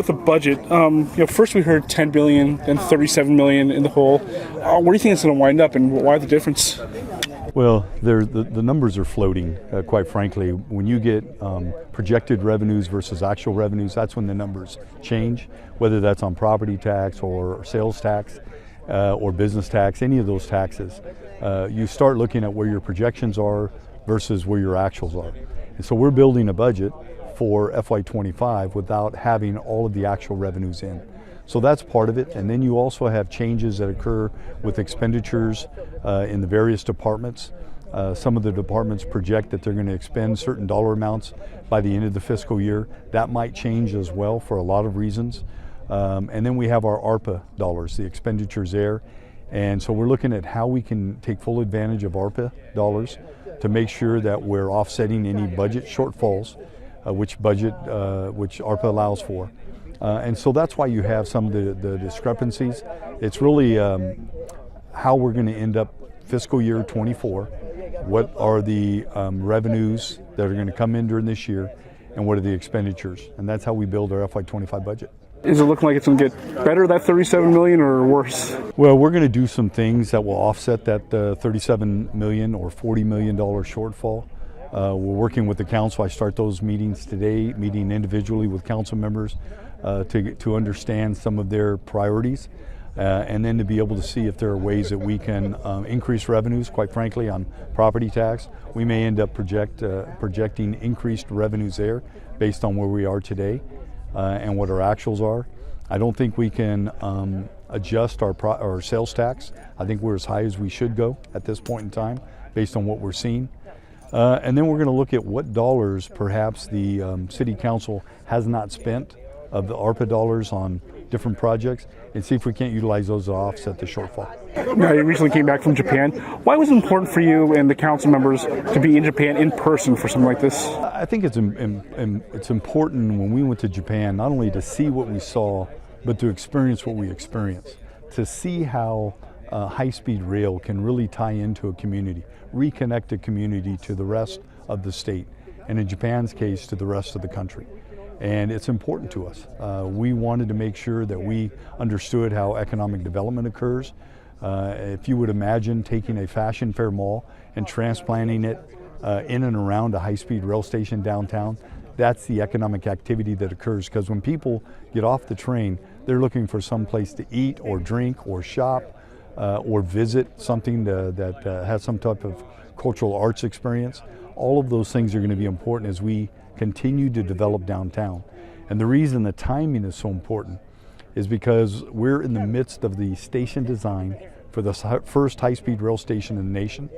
start with the budget. First we heard 10 billion, then 37 million in the hole. Where do you think it's going to wind up, and why the difference? Well, the numbers are floating, quite frankly. When you get projected revenues versus actual revenues, that's when the numbers change, whether that's on property tax or sales tax or business tax, any of those taxes. You start looking at where your projections are versus where your actuals are. And so we're building a budget for FY25 without having all of the actual revenues in. So that's part of it. And then you also have changes that occur with expenditures in the various departments. Some of the departments project that they're going to expend certain dollar amounts by the end of the fiscal year. That might change as well for a lot of reasons. And then we have our ARPA dollars, the expenditures there. And so we're looking at how we can take full advantage of ARPA dollars to make sure that we're offsetting any budget shortfalls, which ARPA allows for. And so that's why you have some of the discrepancies. It's really how we're going to end up fiscal year 24. What are the revenues that are going to come in during this year, and what are the expenditures? And that's how we build our FY25 budget. Is it looking like it's going to get better, that 37 million, or worse? Well, we're going to do some things that will offset that 37 million or $40 million shortfall. We're working with the council. I start those meetings today, meeting individually with council members to understand some of their priorities, and then to be able to see if there are ways that we can increase revenues. Quite frankly, on property tax, we may end up projecting increased revenues there based on where we are today and what our actuals are. I don't think we can adjust our sales tax. I think we're as high as we should go at this point in time based on what we're seeing. And then we're going to look at what dollars perhaps the City Council has not spent of the ARPA dollars on different projects, and see if we can't utilize those to offset the shortfall. Now, you recently came back from Japan. Why was it important for you and the council members to be in Japan in person for something like this? I think it's important when we went to Japan not only to see what we saw, but to experience what we experienced, to see how high-speed rail can really tie into a community, reconnect a community to the rest of the state, and in Japan's case, to the rest of the country. And it's important to us. We wanted to make sure that we understood how economic development occurs. If you would imagine taking a fashion fair mall and transplanting it in and around a high-speed rail station downtown, that's the economic activity that occurs, because when people get off the train, they're looking for some place to eat or drink or shop or visit something that has some type of cultural arts experience. All of those things are going to be important as we continue to develop downtown. And the reason the timing is so important is because we're in the midst of the station design for the first high-speed rail station in the nation.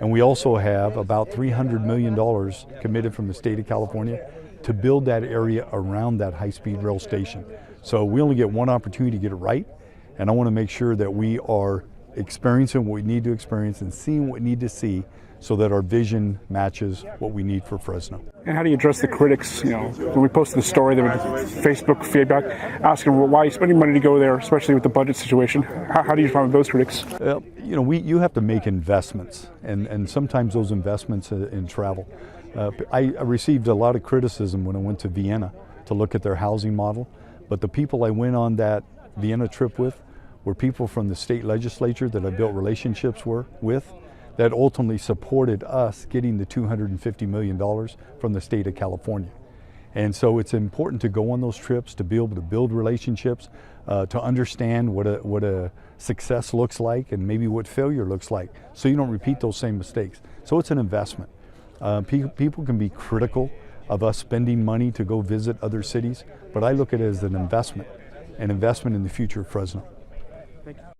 And we also have about $300 million committed from the state of California to build that area around that high-speed rail station. So we only get one opportunity to get it right, and I want to make sure that we are experiencing what we need to experience and seeing what we need to see, so that our vision matches what we need for Fresno. And how do you address the critics? When we posted the story, there was Facebook feedback asking, well, why are you spending money to go there, especially with the budget situation? How do you respond to those critics? You have to make investments, and sometimes those investments in travel. I received a lot of criticism when I went to Vienna to look at their housing model, but the people I went on that Vienna trip with were people from the state legislature that I built relationships with, that ultimately supported us getting the $250 million from the state of California. And so it's important to go on those trips, to be able to build relationships, to understand what a success looks like and maybe what failure looks like, so you don't repeat those same mistakes. So it's an investment. People can be critical of us spending money to go visit other cities, but I look at it as an investment in the future of Fresno. Thank you.